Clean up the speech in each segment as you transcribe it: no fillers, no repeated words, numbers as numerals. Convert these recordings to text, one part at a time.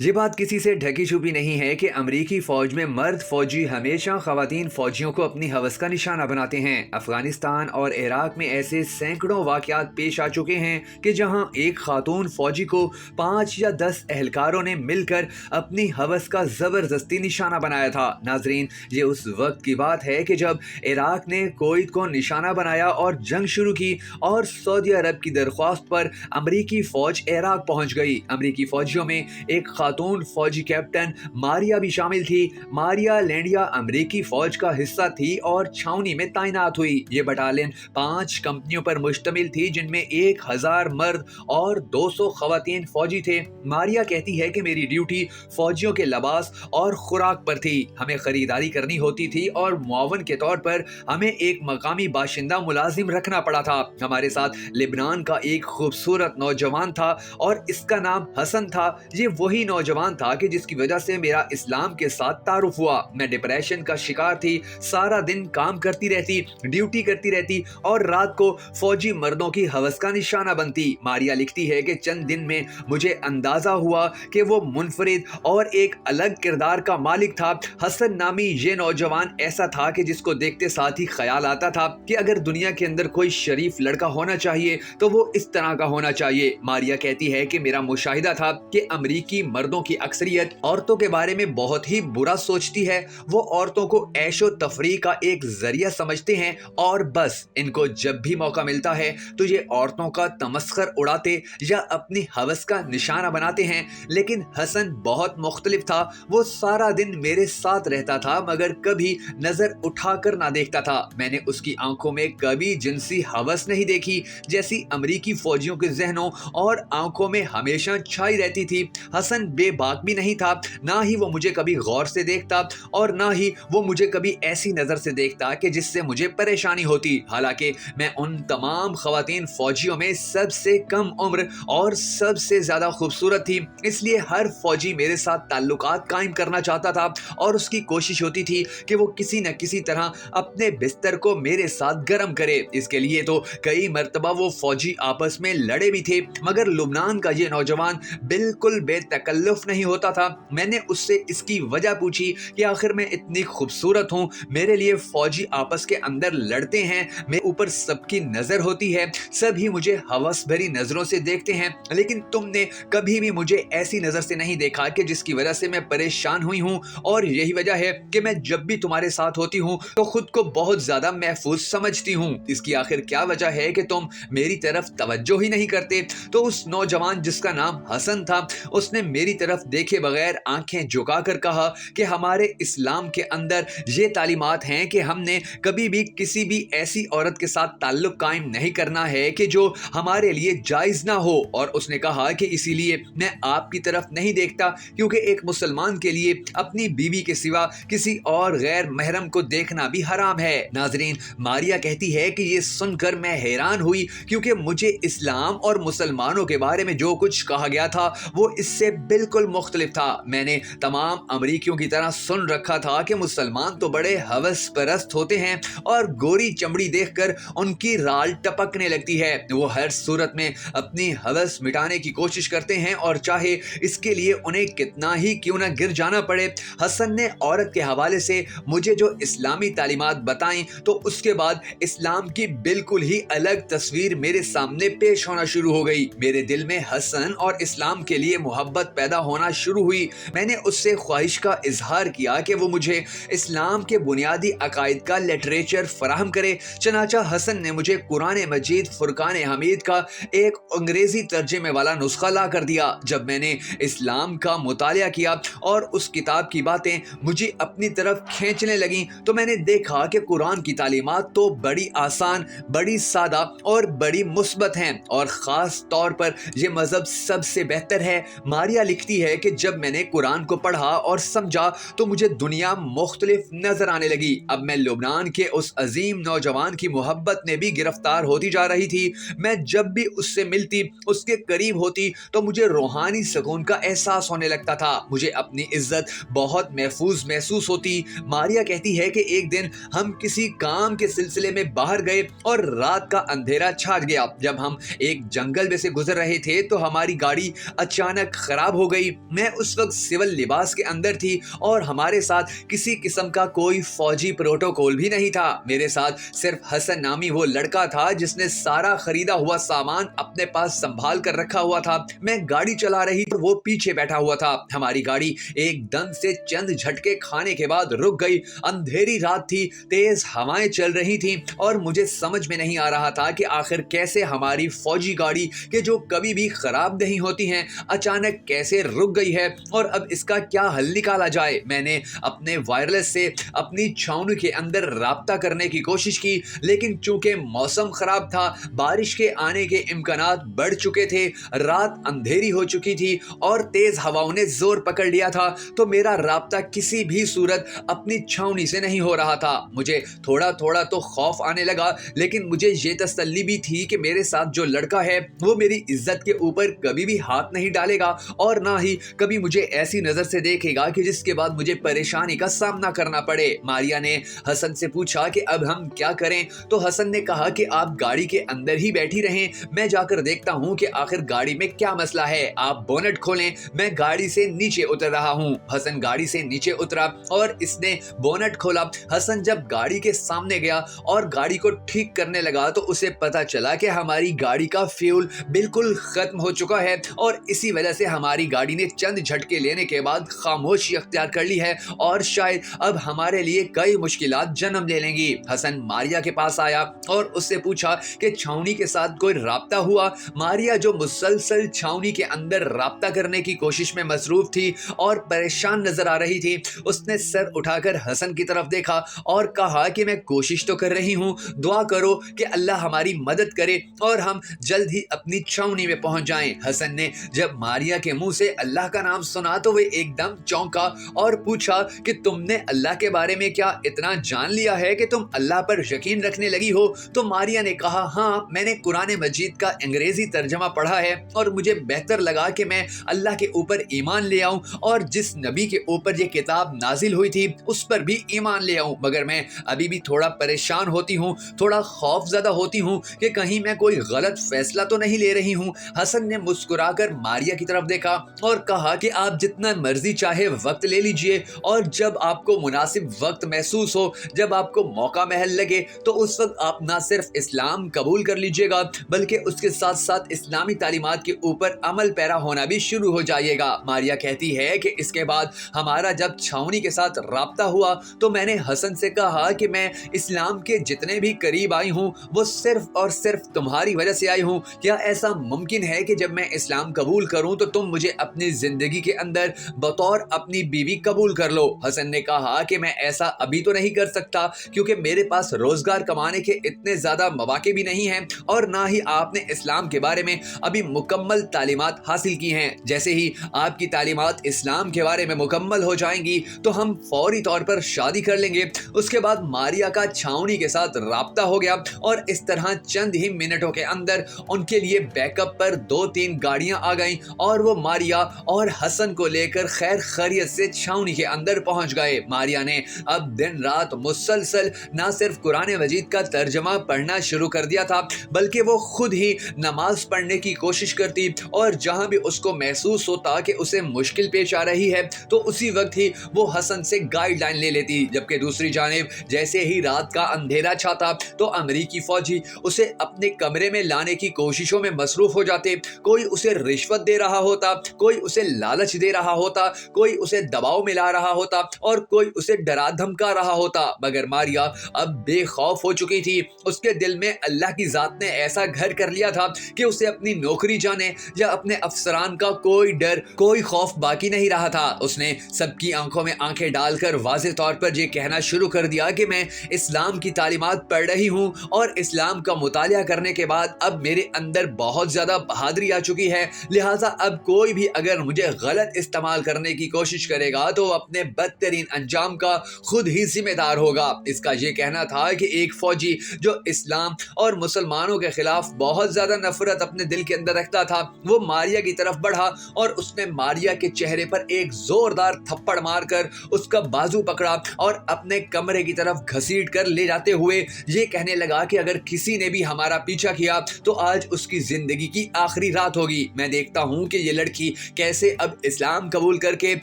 ये बात किसी से ढकी छुपी नहीं है कि अमरीकी फौज में मर्द फौजी हमेशा खवातीन फौजियों को अपनी हवस का निशाना बनाते हैं। अफगानिस्तान और इराक में ऐसे सैकड़ों वाकयात पेश आ चुके हैं कि जहां एक खातून फौजी को 5 या 10 एहलकारों ने मिलकर अपनी हवस का जबरदस्ती निशाना बनाया था। नाजरीन, ये उस वक्त की बात है कि जब इराक ने कुवैत को निशाना बनाया और जंग शुरू की और सऊदी अरब की दरख्वास्त पर अमरीकी फौज इराक पहुंच गई। अमरीकी फौजियों में एक खातून फौजी कैप्टन मारिया भी शामिल थी। मारिया लैंडिया अमरीकी फौज का हिस्सा थी और छावनी में तैनात हुई। ये बटालियन 5 कंपनियों पर मुश्तमिल थी, जिनमें 1000 मर्द और 200 खवातीन फौजी थे। मारिया कहती है कि मेरी ड्यूटी फौजियों के लिबास और खुराक पर थी। हमें खरीदारी करनी होती थी और मुआवन के तौर पर हमें एक मकामी बाशिंदा मुलाजिम रखना पड़ा था। हमारे साथ लेबनान का एक खूबसूरत नौजवान था और इसका नाम हसन था। ये वही नौजवान था कि जिसकी वजह से मेरा इस्लाम के साथ तारुफ हुआ। मैं डिप्रेशन का शिकार थी, सारा दिन काम करती रहती, ड्यूटी करती रहती और रात को फौजी मर्दों की हवस का निशाना बनती। मारिया लिखती है कि चंद दिन में मुझे अंदाजा हुआ कि वो मुनफरिद और एक अलग किरदार का मालिक था। हसन नामी ये नौजवान ऐसा था कि जिसको देखते साथ ही ख्याल आता था कि अगर दुनिया के अंदर कोई शरीफ लड़का होना चाहिए तो वो इस तरह का होना चाहिए। मारिया कहती है कि मेरा मुशाहिदा था कि अमरीकी मर्दों की अक्सरियत औरतों के बारे में बहुत ही बुरा सोचती है। वो औरतों को ऐशो तफरीह का एक जरिया समझते हैं और बस इनको जब भी मौका मिलता है तो ये औरतों का तमस्खर उड़ाते या अपनी हवस का निशाना बनाते हैं। लेकिन हसन बहुत मुख्तलिफ था। वो सारा दिन मेरे साथ रहता था मगर कभी नजर उठाकर ना देखता था। मैंने उसकी आंखों में कभी जिनसी हवस नहीं देखी जैसी अमरीकी फौजियों के जहनों और आंखों में हमेशा छाई रहती थी। हसन बेबाक भी नहीं था, ना ही वो मुझे कभी गौर से देखता और ना ही वो मुझे कभी ऐसी नजर से देखता कि जिससे मुझे परेशानी होती। हालांकि मैं उन तमाम खवातीन फौजियों में सबसे कम उम्र और सबसे ज्यादा खूबसूरत थी, इसलिए हर फौजी मेरे साथ ताल्लुकात कायम करना चाहता था और उसकी कोशिश होती थी कि वो किसी न किसी तरह अपने बिस्तर को मेरे साथ गर्म करे। इसके लिए तो कई मर्तबा वो फौजी आपस में लड़े भी थे, मगर लुबनान का ये नौजवान बिल्कुल बेतकल्लुफ नहीं होता था। मैंने उससे इसकी वजह पूछी कि आखिर मैं इतनी खूबसूरत हूँ, मेरे लिए फौजी आपस के अंदर लड़ते हैं, मेरे ऊपर सबकी नजर होती है, सभी मुझे हवस भरी नजरों से देखते हैं, लेकिन तुमने कभी भी मुझे ऐसी नजर से नहीं देखा कि जिसकी वजह से मैं परेशान हुई हूँ। और यही वजह है कि मैं जब भी तुम्हारे साथ होती हूँ तो खुद को बहुत ज्यादा महफूज समझती हूँ। इसकी आखिर क्या वजह है कि तुम मेरी तरफ तवज्जो ही नहीं करते? तो उस नौजवान जिसका नाम हसन था, उसने मेरी तरफ देखे बगैर आंखें झुकाकर कहा कि हमारे इस्लाम के अंदर ये तालीमात हैं कि हमने कभी भी किसी भी ऐसी औरत के साथ ताल्लुक कायम नहीं करना है कि जो हमारे लिए जायज ना हो। और उसने कहा कि इसीलिए मैं आपकी तरफ नहीं देखता, क्योंकि एक मुसलमान के लिए अपनी बीवी के सिवा किसी और गैर महरम को देखना भी हराम है। नाजरीन, मारिया कहती है कि ये सुनकर मैं हैरान हुई, क्योंकि मुझे इस्लाम और मुसलमानों के बारे में जो कुछ कहा गया था वो इससे बिल्कुल मुख्तलिफ था। मैंने तमाम अमरीकियों की तरह सुन रखा था कि मुसलमान तो बड़े हवस परस्त होते हैं और गोरी चमड़ी देखकर उनकी राल टपकने लगती है। वो हर सूरत में अपनी हवस मिटाने की कोशिश करते हैं और चाहे इसके लिए उन्हें कितना ही क्यों ना गिर जाना पड़े। हसन ने औरत के हवाले से मुझे जो इस्लामी तालीमात बताई तो उसके बाद इस्लाम की बिल्कुल ही अलग तस्वीर मेरे सामने पेश होना शुरू हो गई। मेरे दिल में हसन और इस्लाम के लिए मोहब्बत पैदा होना शुरू हुई। मैंने उससे ख्वाहिश का इजहार किया कि वो मुझे इस्लाम के बुनियादी अकायद का लिटरेचर फराहम करे। चनाचा हसन ने मुझे कुरान मजीद फुरकान हमीद का एक अंग्रेजी तर्जुमे वाला नुस्खा ला कर दिया। जब मैंने इस्लाम का मुतालिया किया और उस किताब की बातें मुझे अपनी तरफ खींचने लगी तो मैंने देखा कि कुरान की तालीमात तो बड़ी आसान, बड़ी सादा और बड़ी मुस्बत हैं और ख़ास तौर पर यह मज़हब सबसे बेहतर है। मारिया लिखती है कि जब मैंने कुरान को पढ़ा और समझा तो मुझे दुनिया मुख्तलिफ नजर आने लगी। अब मैं लुबनान के उस अजीम नौजवान की मोहब्बत में भी गिरफ्तार होती जा रही थी। मैं जब भी उससे मिलती, उसके करीब होती तो मुझे रूहानी सुकून का एहसास होने लगता था। मुझे अपनी इज्जत बहुत महफूज महसूस होती। मारिया कहती है कि एक दिन हम किसी काम के सिलसिले में बाहर गए और रात का अंधेरा छा गया। जब हम एक जंगल में से गुजर रहे थे तो हमारी गाड़ी अचानक खराब हो हो गई। मैं उस वक्त सिविल लिबास के अंदर थी और हमारे साथ किसी किस्म का कोई फौजी प्रोटोकॉल भी नहीं था। मेरे साथ सिर्फ हसन नामी वो लड़का था जिसने सारा खरीदा हुआ सामान अपने पास संभाल कर रखा हुआ था। मैं गाड़ी चला रही तो वो पीछे बैठा हुआ था। हमारी गाड़ी एकदम से चंद झटके खाने के बाद रुक गई। अंधेरी रात थी, तेज हवाएं चल रही थी और मुझे समझ में नहीं आ रहा था कि आखिर कैसे हमारी फौजी गाड़ी के जो कभी भी खराब नहीं होती हैं अचानक कैसे रुक गई है और अब इसका क्या हल निकाला जाए। मैंने अपने वायरलेस से अपनी छावनी के अंदर राब्ता करने की कोशिश की, लेकिन चूंकि मौसम खराब था, बारिश के आने के इम्कानात बढ़ चुके थे, रात अंधेरी हो चुकी थी और तेज हवाओं ने जोर पकड़ लिया था, तो मेरा राब्ता किसी भी सूरत अपनी छावनी से नहीं हो रहा था। मुझे थोड़ा थोड़ा तो खौफ आने लगा, लेकिन मुझे ये तसल्ली भी थी कि मेरे साथ जो लड़का है वो मेरी इज्जत के ऊपर कभी भी हाथ नहीं डालेगा और ना ही कभी मुझे ऐसी नजर से देखेगा कि जिसके बाद मुझे परेशानी का सामना करना पड़े। मारिया ने हसन से पूछा कि अब हम क्या करें, तो हसन ने कहा कि आप गाड़ी के अंदर ही बैठी रहें, मैं जाकर देखता हूं कि आखिर गाड़ी में क्या मसला है। आप बोनट खोलें, मैं गाड़ी से नीचे उतर रहा हूं। हसन गाड़ी से नीचे उतरा और इसने बोनट खोला। हसन जब गाड़ी के सामने गया और गाड़ी को ठीक करने लगा तो उसे पता चला कि हमारी गाड़ी का फ्यूल बिल्कुल खत्म हो चुका है और इसी वजह से हमारी गाड़ी ने चंद झटके लेने के बाद खामोशी अख्तियार कर ली है और शायद अब हमारे लिए कई मुश्किलात जन्म ले लेंगी। हसन मारिया के पास आया और उससे पूछा कि छावनी के साथ कोई राब्ता हुआ। मारिया जो मुसलसल छावनी के अंदर राब्ता करने की कोशिश में मसरूफ थी और परेशान नजर आ रही थी, उसने सर उठाकर हसन की तरफ देखा और कहा कि मैं कोशिश तो कर रही हूँ, दुआ करो कि अल्लाह हमारी मदद करे और हम जल्द ही अपनी छावनी में पहुंच जाएं। हसन ने जब मारिया के मुंह से अल्लाह का नाम सुना तो वे एकदम चौंका और पूछा कि तुमने अल्लाह के बारे में क्या इतना जान लिया है कि तुम अल्लाह पर यकीन रखने लगी हो? तो मारिया ने कहा, हाँ, मैंने कुरान मजीद का अंग्रेजी तर्जमा पढ़ा है और मुझे बेहतर लगा कि मैं अल्लाह के ऊपर ईमान ले आऊं और जिस नबी के ऊपर ये किताब नाजिल हुई थी उस पर भी ईमान ले आऊं, मगर मैं अभी भी थोड़ा परेशान होती हूँ, थोड़ा खौफजदा होती हूँ कि कहीं मैं कोई गलत फैसला तो नहीं ले रही हूँ। हसन ने मुस्कुराकर मारिया की तरफ देखा और कहा कि आप जितना मर्जी चाहे वक्त ले लीजिए और जब आपको मुनासिब वक्त महसूस हो, जब आपको मौका महल लगे, तो उस वक्त आप ना सिर्फ इस्लाम कबूल कर लीजिएगा बल्कि उसके साथ साथ इस्लामी तालीमात के ऊपर अमल पैरा होना भी शुरू हो जाइएगा। मारिया कहती है कि इसके बाद हमारा जब छावनी के साथ राब्ता हुआ तो मैंने हसन से कहा कि मैं इस्लाम के जितने भी करीब आई हूँ वो सिर्फ और सिर्फ तुम्हारी वजह से आई हूँ। क्या ऐसा मुमकिन है कि जब मैं इस्लाम कबूल करूँ तो तुम मुझे अपनी जिंदगी के अंदर बतौर अपनी बीवी कबूल कर लो? हसन ने कहा कि मैं ऐसा अभी तो नहीं कर सकता क्योंकि मेरे पास रोजगार कमाने के इतने ज्यादा मौके भी नहीं हैं और ना ही आपने इस्लाम के बारे में अभी मुकम्मल तालीमात हासिल की हैं। जैसे ही आपकी तालीमात इस्लाम के बारे में मुकम्मल हो जाएंगी तो हम फौरी तौर पर शादी कर लेंगे। उसके बाद मारिया का छावनी के साथ राब्ता हो गया और इस तरह चंद ही मिनटों के अंदर उनके लिए बैकअप पर 2-3 गाड़ियां आ गईं और वो मारिया और हसन को लेकर खैर खैरियत से छावनी के अंदर पहुंच गए। मारिया ने अब दिन रात मुसलसल ना सिर्फ कुरान मजीद का तर्जमा पढ़ना शुरू कर दिया था बल्कि वो खुद ही नमाज पढ़ने की कोशिश करती और जहां भी उसको महसूस होता कि उसे मुश्किल पेश आ रही है तो उसी वक्त ही वो हसन से गाइडलाइन ले लेती। जबकि दूसरी जानिब जैसे ही रात का अंधेरा छाता तो अमेरिकी फौजी उसे अपने कमरे में लाने की कोशिशों में मसरूफ हो जाते। कोई उसे रिश्वत दे रहा होता, कोई उसे लालच दे रहा होता, कोई उसे दबाव में ला रहा होता और कोई उसे डरा धमका रहा होता, मगर मारिया अब बेखौफ हो चुकी थी। उसके दिल में अल्लाह की जात ने ऐसा घर कर लिया था कि उसे अपनी नौकरी जाने या अपने अफसरान का कोई डर, कोई खौफ बाकी नहीं रहा था। उसने सबकी आंखों में आंखें डालकर वाज़ेह तौर पर यह कहना शुरू कर दिया कि मैं इस्लाम की तालीमात पढ़ रही हूँ और इस्लाम का मुतालिया करने के बाद अब मेरे अंदर बहुत ज्यादा बहादुरी आ चुकी है, लिहाजा अब कोई भी अगर मुझे गलत इस्तेमाल करने की कोशिश करेगा तो अपने बदतरीन अंजाम का खुद ही जिम्मेदार होगा। इसका यह कहना था कि एक फौजी जो इस्लाम और मुसलमानों के खिलाफ बहुत ज्यादा नफरत अपने दिल के अंदर रखता था वो मारिया की तरफ बढ़ा और उसने मारिया के चेहरे पर एक जोरदार थप्पड़ मारकर उसका बाजू पकड़ा और अपने कमरे की तरफ घसीट कर ले जाते हुए ये कहने लगा कि अगर किसी ने भी हमारा पीछा किया तो आज उसकी जिंदगी की आखिरी रात होगी। मैं देखता हूँ कि ये लड़की कैसे अब इस्लाम कबूल करके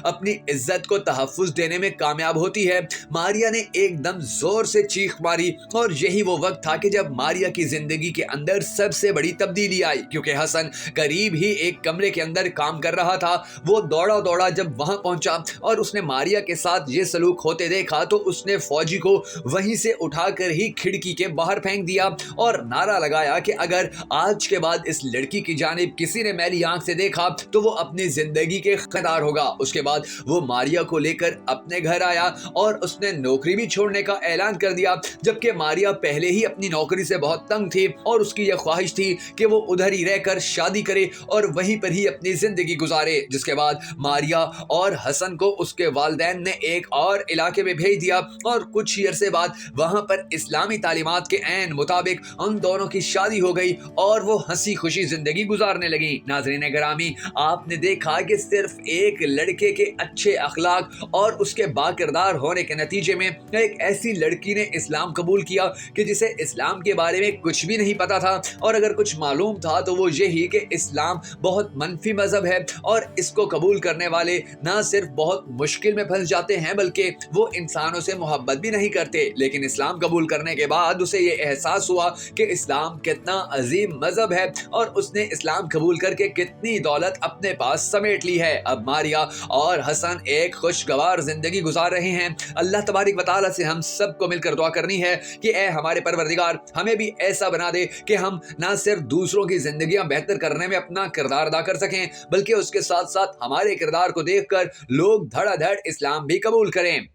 अपनी इज्जत को तहफ्फुज देने में कामयाब होती है। मारिया ने एकदम जोर से चीख मारी और यही वो वक्त था कि जब मारिया की जिंदगी के अंदर सबसे बड़ी तब्दीली आई, क्योंकि हसन करीब ही एक कमरे के अंदर काम कर रहा था। वो दौड़ा दौड़ा जब वहां पहुंचा और उसने मारिया के साथ ये सलूक होते देखा तो उसने फौजी को वहीं से उठाकर ही खिड़की के बाहर फेंक दिया और नारा लगाया कि अगर आज के बाद इस लड़की की जानिब किसी ने मैली आंख से देखा तो वो अपनी जिंदगी के खरीदार होगा। उसके बाद वो मारिया को लेकर अपने घर आया और उसने नौकरी भी छोड़ने का ऐलान कर दिया, जबकि मारिया पहले ही अपनी नौकरी से बहुत तंग थी और उसकी यह ख्वाहिश थी कि वो उधर ही रहकर शादी करे और वहीं पर ही अपनी जिंदगी गुजारे। जिसके बाद मारिया और हसन को उसके वालिदैन ने एक और इलाके में भेज दिया और कुछ ही अरसे बाद वहां पर इस्लामी तालीमात के ऐन मुताबिक उन दोनों की शादी हो गई और वो हंसी खुशी जिंदगी गुजारने लगी। नाज़रीन गिरामी, आपने देखा कि सिर्फ एक लड़के के अच्छे अखलाक और उसके बाकिरदार होने के नतीजे में एक ऐसी लड़की ने इस्लाम कबूल किया कि जिसे इस्लाम के बारे में कुछ भी नहीं पता था, और अगर कुछ मालूम था तो वो यही कि इस्लाम बहुत मनफी मजहब है और इसको कबूल करने वाले ना सिर्फ बहुत मुश्किल में फंस जाते हैं बल्कि वो इंसानों से मोहब्बत भी नहीं करते। लेकिन इस्लाम कबूल करने के बाद उसे ये एहसास हुआ कि इस्लाम कितना अजीम मजहब है और उसने इस्लाम कबूल करके कितनी दौलत अपने पास समेट ली है। अब मारिया और हसन एक खुशगवार जिंदगी गुजार रहे हैं। अल्लाह तबारिक व तआला से हम सबको मिलकर दुआ करनी है कि ए हमारे परवरदिगार, हमें भी ऐसा बना दे कि हम ना सिर्फ दूसरों की जिंदगियां बेहतर करने में अपना किरदार अदा कर सकें बल्कि उसके साथ साथ हमारे किरदार को देखकर लोग धड़ाधड़ इस्लाम भी कबूल करें।